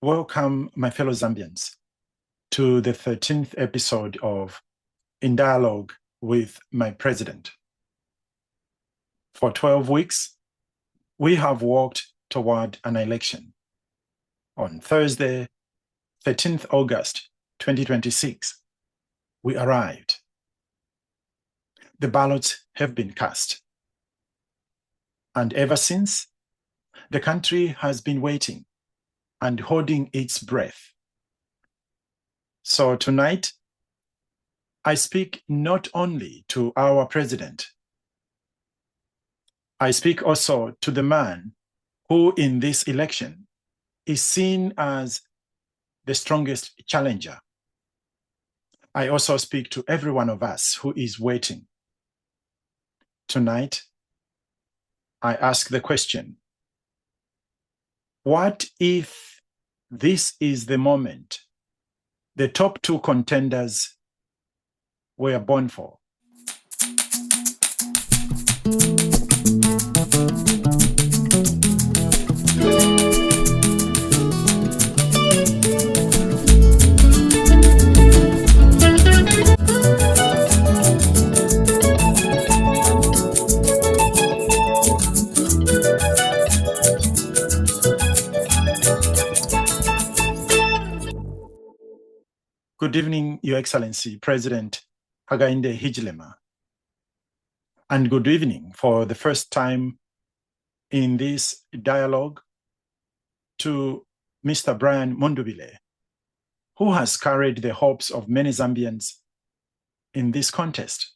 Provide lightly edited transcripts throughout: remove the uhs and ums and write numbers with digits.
Welcome, my fellow Zambians, to the 13th episode of In Dialogue with My President. For 12 weeks, we have walked toward an election. On Thursday, 13th August 2026, we arrived. The ballots have been cast. And ever since, the country has been waiting and holding its breath. So tonight, I speak not only to our president, I speak also to the man who in this election is seen as the strongest challenger. I also speak to every one of us who is waiting. Tonight, I ask the question, what if this is the moment the top two contenders were born for? Good evening, Your Excellency, President Hakainde Hichilema. And good evening for the first time in this dialogue to Mr. Brian Mundubile, who has carried the hopes of many Zambians in this contest.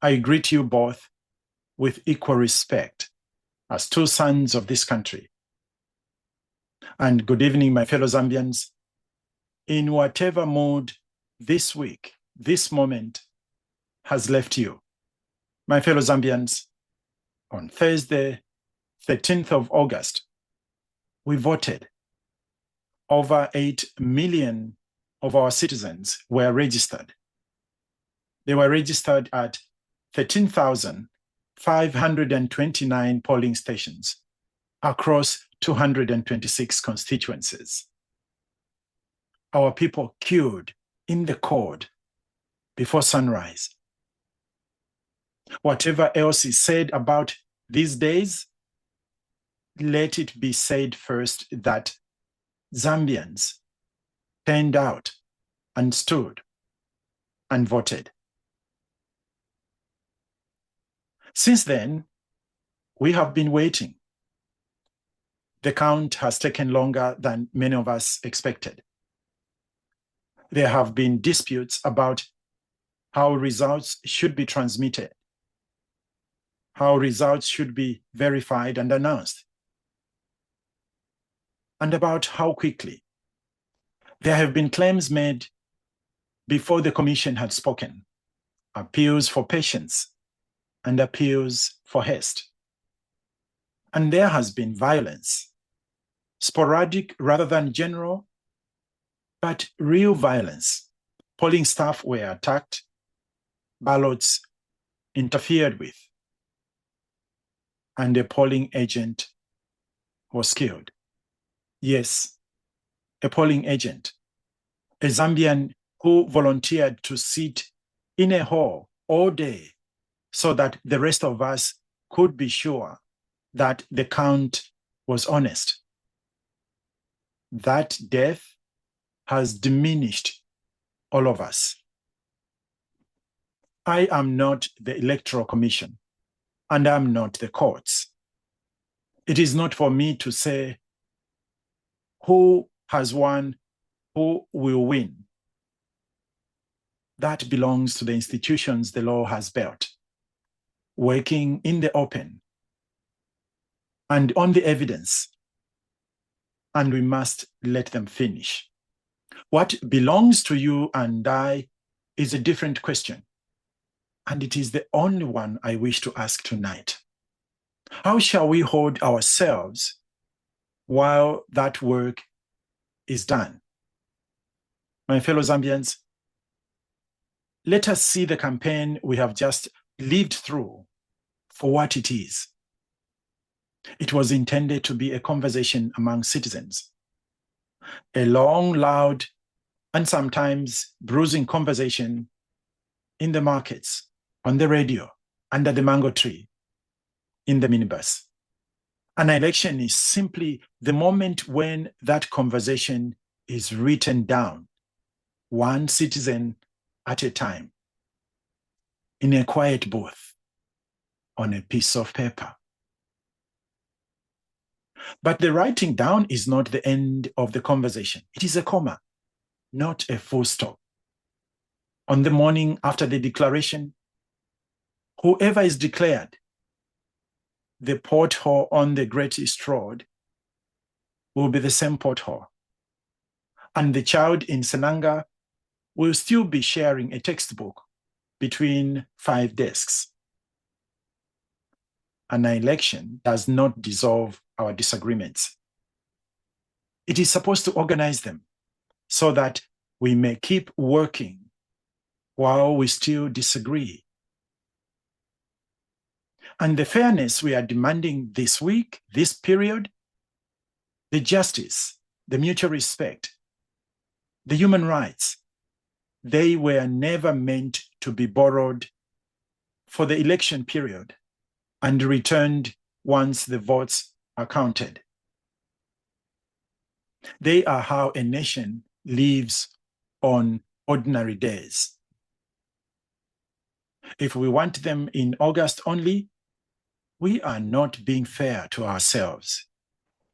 I greet you both with equal respect as two sons of this country. And good evening, my fellow Zambians, in whatever mood this week, this moment has left you. My fellow Zambians, on Thursday, 13th of August, we voted. Over 8 million of our citizens were registered. They were registered at 13,529 polling stations across 226 constituencies. Our people queued in the court before sunrise. Whatever else is said about these days, let it be said first that Zambians turned out and stood and voted. Since then, we have been waiting. The count has taken longer than many of us expected. There have been disputes about how results should be transmitted, how results should be verified and announced, and about how quickly. There have been claims made before the commission had spoken, appeals for patience and appeals for haste. And there has been violence, sporadic rather than general, but real violence. Polling staff were attacked, ballots interfered with, and a polling agent was killed. Yes, a polling agent, a Zambian who volunteered to sit in a hall all day so that the rest of us could be sure that the count was honest. That death has diminished all of us. I am not the Electoral Commission, and I'm not the courts. It is not for me to say who has won, who will win. That belongs to the institutions the law has built, working in the open and on the evidence, and we must let them finish. What belongs to you and I is a different question, and it is the only one I wish to ask tonight. How shall we hold ourselves while that work is done? My fellow Zambians, let us see the campaign we have just lived through for what it is. It was intended to be a conversation among citizens, A long, loud, and sometimes bruising conversation in the markets, on the radio, under the mango tree, in the minibus. An election is simply the moment when that conversation is written down, one citizen at a time, in a quiet booth, on a piece of paper. But the writing down is not the end of the conversation. It is a comma, not a full stop. On the morning after the declaration, whoever is declared, the pothole on the Great East Road will be the same pothole. And the child in Senanga will still be sharing a textbook between 5 desks. An election does not dissolve our disagreements. It is supposed to organize them so that we may keep working while we still disagree. And the fairness we are demanding this week, this period, the justice, the mutual respect, the human rights, they were never meant to be borrowed for the election period and returned once the votes are counted. They are how a nation lives on ordinary days. If we want them in August only, we are not being fair to ourselves.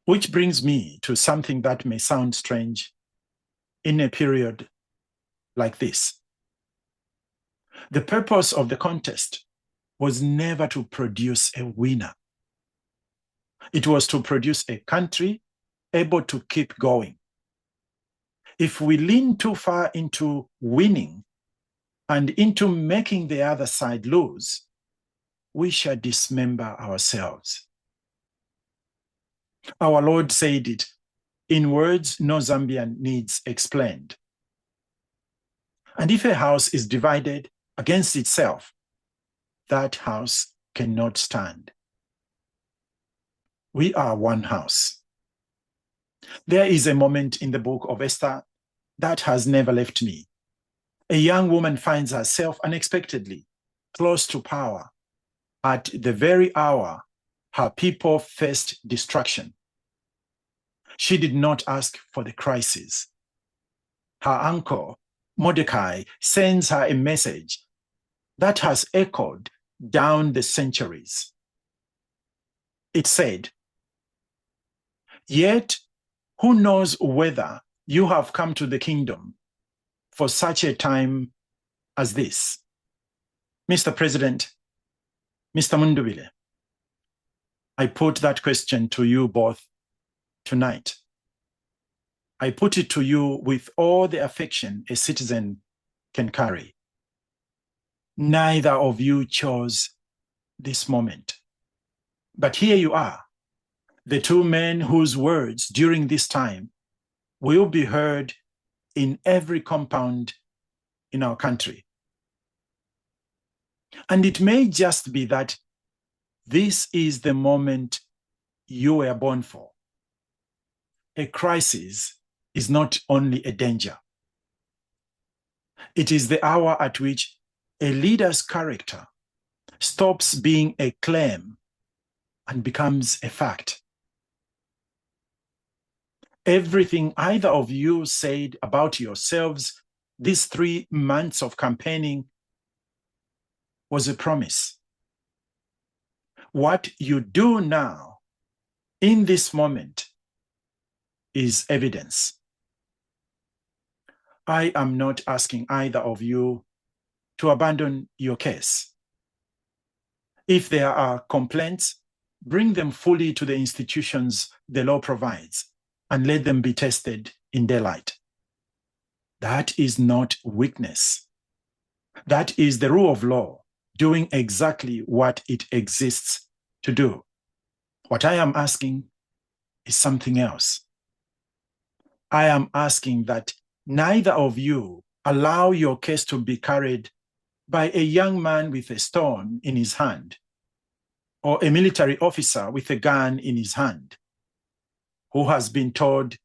Which brings me to something that may sound strange in a period like this. The purpose of the contest was never to produce a winner. It was to produce a country able to keep going. If we lean too far into winning and into making the other side lose, we shall dismember ourselves. Our Lord said it in words no Zambian needs explained. And if a house is divided against itself, that house cannot stand. We are one house. There is a moment in the book of Esther that has never left me. A young woman finds herself unexpectedly close to power at the very hour her people faced destruction. She did not ask for the crisis. Her uncle, Mordecai, sends her a message that has echoed down the centuries. It said, "Yet who knows whether you have come to the kingdom for such a time as this?" Mr. President, Mr. Mundubile, I put that question to you both tonight. I put it to you with all the affection a citizen can carry. Neither of you chose this moment. But here you are, the two men whose words during this time will be heard in every compound in our country. And it may just be that this is the moment you were born for. A crisis is not only a danger. It is the hour at which a leader's character stops being a claim and becomes a fact. Everything either of you said about yourselves these 3 months of campaigning was a promise. What you do now, in this moment, is evidence. I am not asking either of you to abandon your case. If there are complaints, bring them fully to the institutions the law provides and let them be tested in daylight. That is not weakness. That is the rule of law, doing exactly what it exists to do. What I am asking is something else. I am asking that neither of you allow your case to be carried by a young man with a stone in his hand or a military officer with a gun in his hand who has been told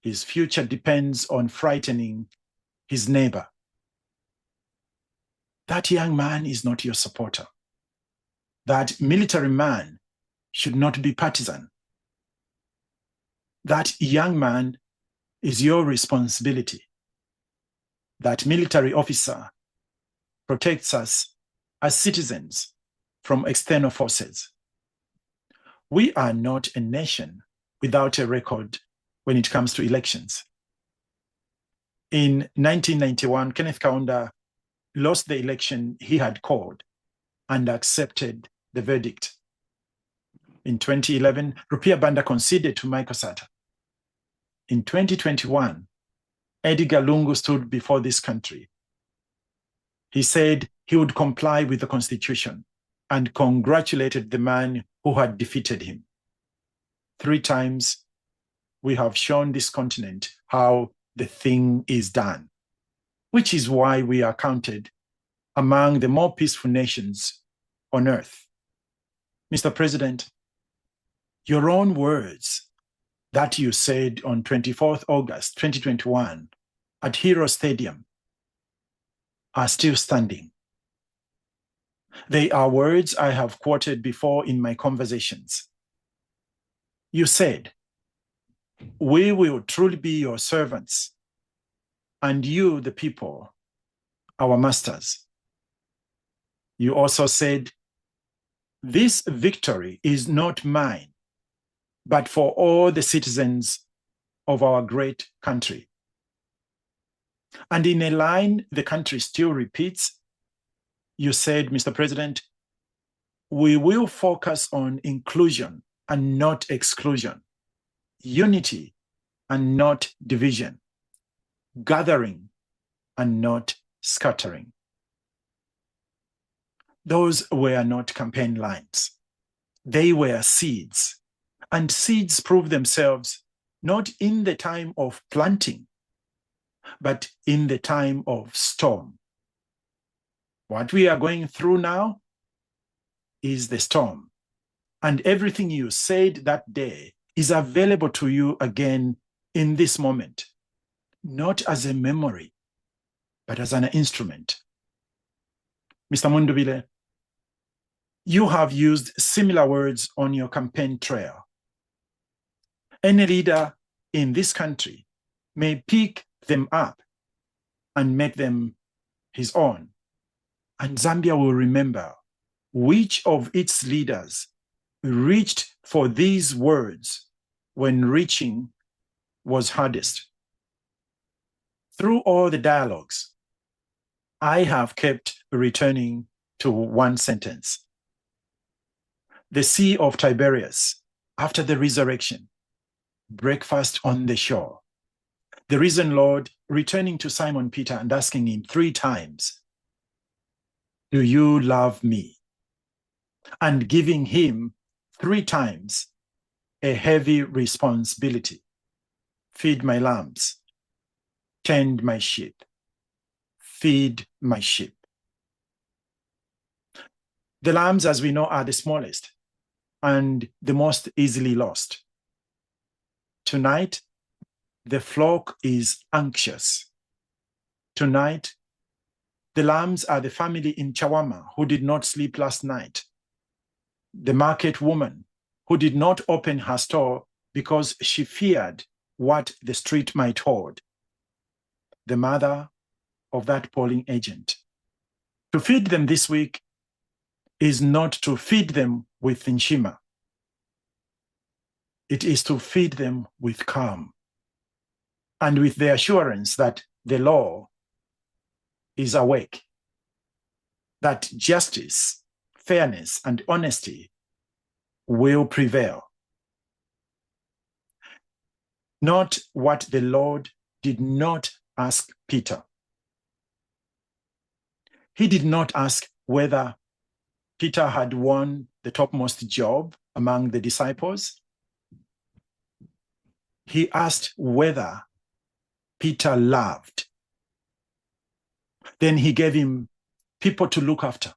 His future depends on frightening his neighbor. That young man is not your supporter. That military man should not be partisan. That young man is your responsibility. That military officer protects us as citizens from external forces. We are not a nation without a record when it comes to elections. In 1991, Kenneth Kaunda lost the election he had called and accepted the verdict. In 2011, Rupia Banda conceded to Michael Sata. In 2021, Edgar Lungu stood before this country. He said he would comply with the Constitution and congratulated the man who had defeated him. 3 times, we have shown this continent how the thing is done, which is why we are counted among the more peaceful nations on earth. Mr. President, your own words that you said on 24th August 2021 at Hero Stadium are still standing. They are words I have quoted before in my conversations. You said, "We will truly be your servants, and you, the people, our masters." You also said, "This victory is not mine, but for all the citizens of our great country." And in a line the country still repeats, you said, Mr. President, "We will focus on inclusion and not exclusion, unity and not division, gathering and not scattering." Those were not campaign lines. They were seeds. And seeds prove themselves not in the time of planting, but in the time of storm. What we are going through now is the storm. And everything you said that day is available to you again in this moment, not as a memory, but as an instrument. Mr. Mundubile, you have used similar words on your campaign trail. Any leader in this country may pick them up and make them his own. And Zambia will remember which of its leaders reached for these words when reaching was hardest. Through all the dialogues, I have kept returning to one sentence. The Sea of Tiberias, after the resurrection, breakfast on the shore. The risen Lord returning to Simon Peter and asking him 3 times, "Do you love me?" And giving him 3 times a heavy responsibility. Feed my lambs, tend my sheep, feed my sheep. The lambs, as we know, are the smallest and the most easily lost. Tonight, the flock is anxious. Tonight, the lambs are the family in Chawama who did not sleep last night. The market woman who did not open her store because she feared what the street might hold. The mother of that polling agent. To feed them this week is not to feed them with Nshima. It is to feed them with calm and with the assurance that the law is awake, that justice, fairness, and honesty will prevail. Not what the Lord did not ask Peter. He did not ask whether Peter had won the topmost job among the disciples. He asked whether Peter loved. Then he gave him people to look after.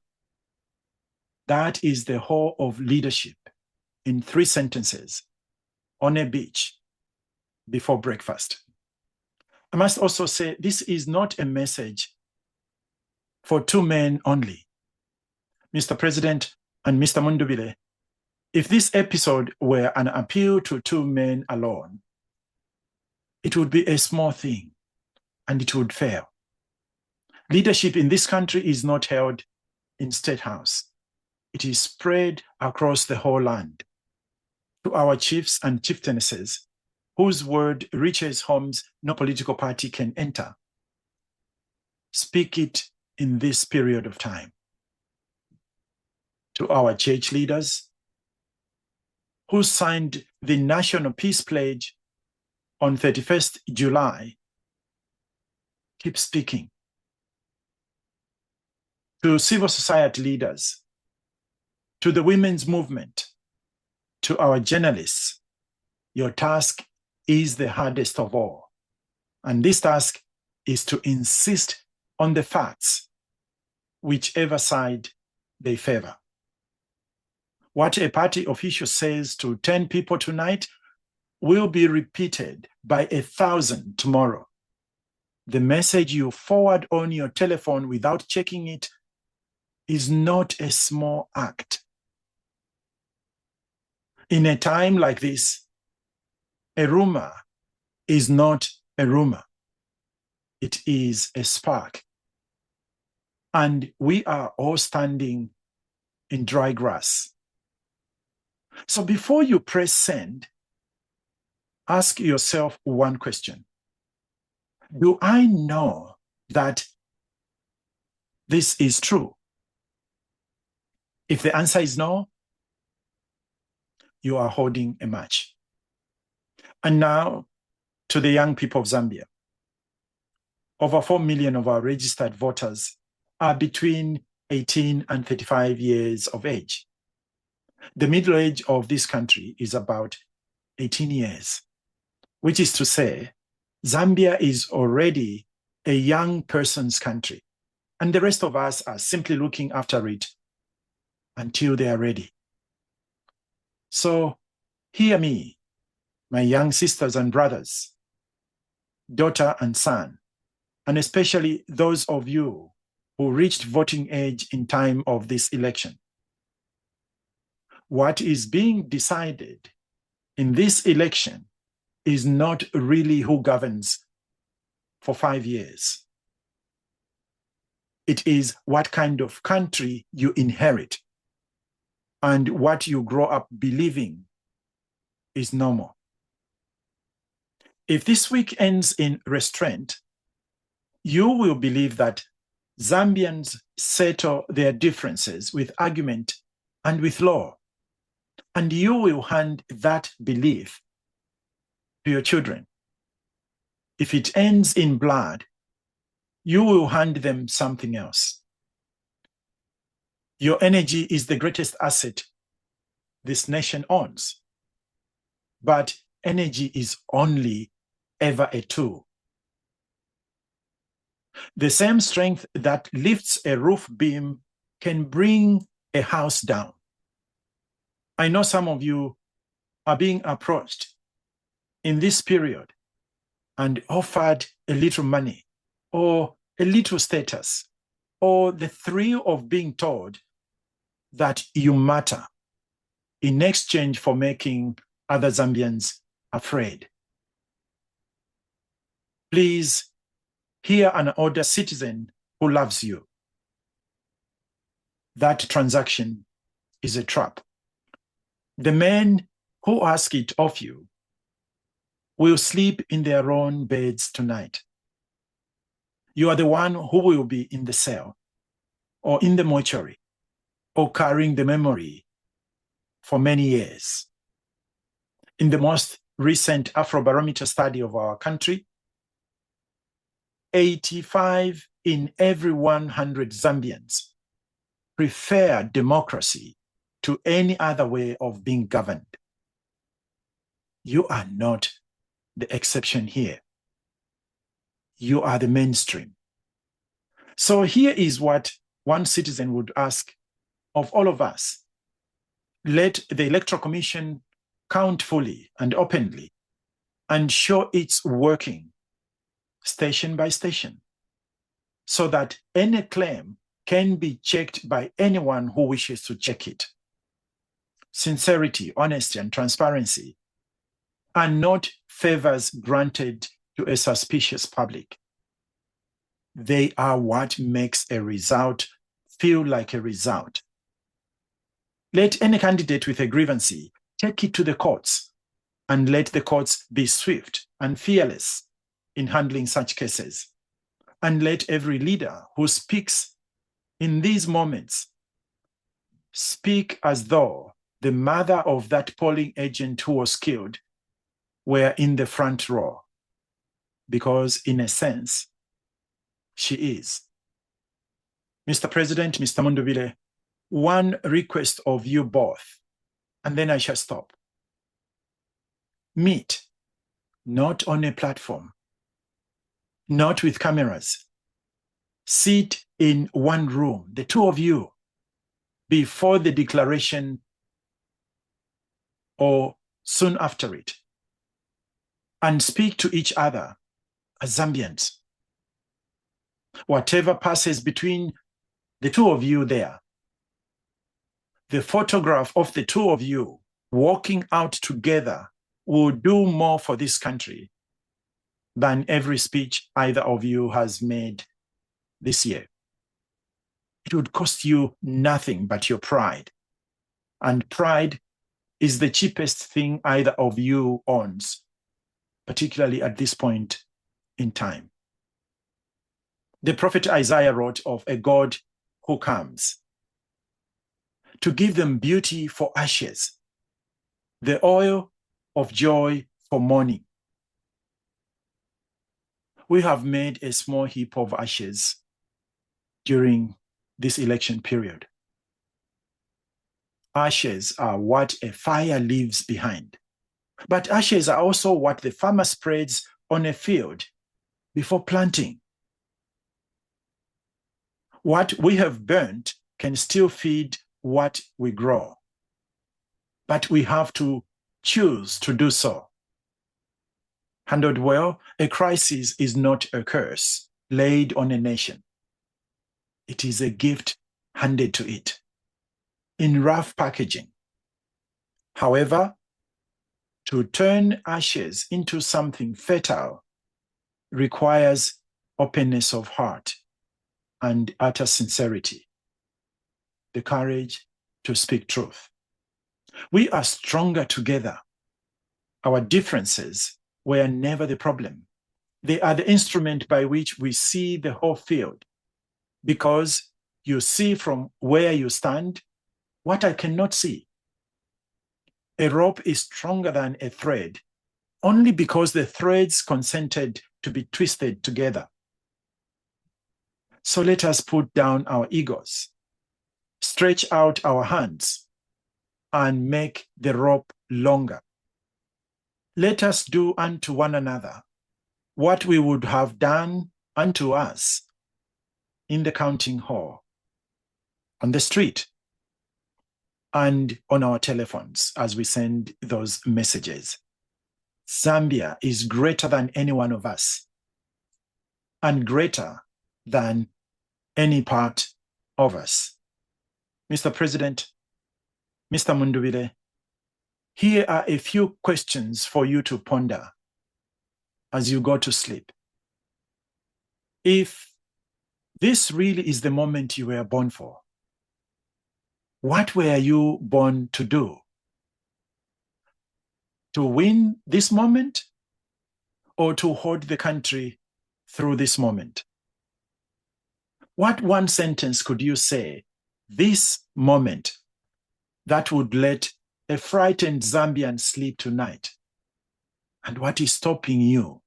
That is the whole of leadership in 3 sentences on a beach. before breakfast. I must also say this is not a message for two men only, Mr. President and Mr. Mundubile. If this episode were an appeal to two men alone, it would be a small thing and it would fail. Leadership in this country is not held in State House. It is spread across the whole land to our chiefs and chieftainesses, whose word reaches homes no political party can enter. Speak it in this period of time. To our church leaders, who signed the National Peace Pledge on 31st July, keep speaking. To civil society leaders, to the women's movement, to our journalists, your task is the hardest of all. And this task is to insist on the facts, whichever side they favor. What a party official says to 10 people tonight will be repeated by 1,000 tomorrow. The message you forward on your telephone without checking it is not a small act. In a time like this, a rumor is not a rumor. It is a spark. And we are all standing in dry grass. So before you press send, ask yourself one question. Do I know that this is true? If the answer is no, you are holding a match. And now to the young people of Zambia. Over 4 million of our registered voters are between 18 and 35 years of age. The middle age of this country is about 18 years, which is to say, Zambia is already a young person's country, and the rest of us are simply looking after it until they are ready. So hear me, my young sisters and brothers, daughter and son, and especially those of you who reached voting age in time of this election. What is being decided in this election is not really who governs for 5 years. It is what kind of country you inherit and what you grow up believing is normal. If this week ends in restraint, you will believe that Zambians settle their differences with argument and with law, and you will hand that belief to your children. If it ends in blood, you will hand them something else. Your energy is the greatest asset this nation owns, but energy is only ever a tool. The same strength that lifts a roof beam can bring a house down. I know some of you are being approached in this period and offered a little money or a little status or the thrill of being told that you matter in exchange for making other Zambians afraid. Please hear an older citizen who loves you. That transaction is a trap. The men who ask it of you will sleep in their own beds tonight. You are the one who will be in the cell or in the mortuary or carrying the memory for many years. In the most recent Afrobarometer study of our country, 85 in every 100 Zambians prefer democracy to any other way of being governed. You are not the exception here. You are the mainstream. So here is what one citizen would ask of all of us. Let the Electoral Commission count fully and openly and show it's working station by station, so that any claim can be checked by anyone who wishes to check it. Sincerity, honesty, and transparency are not favors granted to a suspicious public. They are what makes a result feel like a result. Let any candidate with a grievance take it to the courts, and let the courts be swift and fearless in handling such cases. And let every leader who speaks in these moments speak as though the mother of that polling agent who was killed were in the front row, because in a sense, she is. Mr. President, Mr. Mundubile, one request of you both, and then I shall stop. Meet, not on a platform, not with cameras. Sit in one room, the two of you, before the declaration or soon after it, and speak to each other as Zambians. Whatever passes between the two of you there, the photograph of the two of you walking out together will do more for this country than every speech either of you has made this year. It would cost you nothing but your pride. And pride is the cheapest thing either of you owns, particularly at this point in time. The prophet Isaiah wrote of a God who comes to give them beauty for ashes, the oil of joy for mourning. We have made a small heap of ashes during this election period. Ashes are what a fire leaves behind. But ashes are also what the farmer spreads on a field before planting. What we have burnt can still feed what we grow, but we have to choose to do so. Handled well, a crisis is not a curse laid on a nation. It is a gift handed to it in rough packaging. However, to turn ashes into something fertile requires openness of heart and utter sincerity, the courage to speak truth. We are stronger together. Our differences were never the problem. They are the instrument by which we see the whole field, because you see from where you stand what I cannot see. A rope is stronger than a thread only because the threads consented to be twisted together. So let us put down our egos, stretch out our hands, and make the rope longer. Let us do unto one another what we would have done unto us in the counting hall, on the street, and on our telephones as we send those messages. Zambia is greater than any one of us, and greater than any part of us. Mr. President, Mr. Mundubile, here are a few questions for you to ponder as you go to sleep. If this really is the moment you were born for, what were you born to do? To win this moment, or to hold the country through this moment? What one sentence could you say this moment that would let a frightened Zambian sleep tonight? And what is stopping you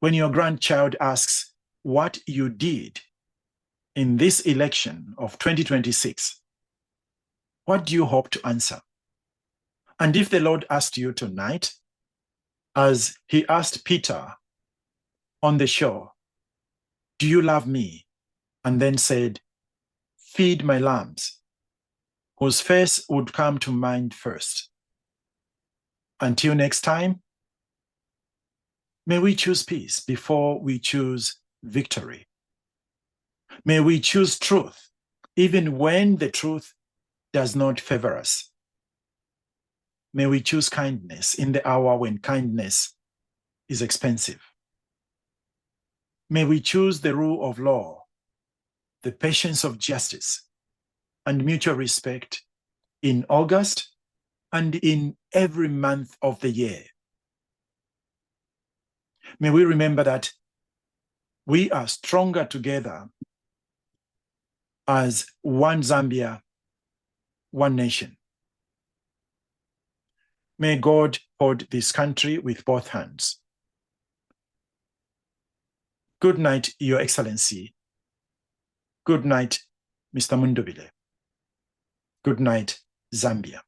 when your grandchild asks what you did in this election of 2026? What do you hope to answer? And if the Lord asked you tonight, as he asked Peter on the shore, do you love me? And then said, feed my lambs, whose face would come to mind first. Until next time, May we choose peace before we choose victory. May we choose truth, even when the truth does not favor us. May we choose kindness in the hour when kindness is expensive. May we choose the rule of law, the patience of justice, and mutual respect in August and in every month of the year. May we remember that we are stronger together as one Zambia, one nation. May God hold this country with both hands. Good night, Your Excellency. Good night, Mr. Mundubile. Good night, Zambia.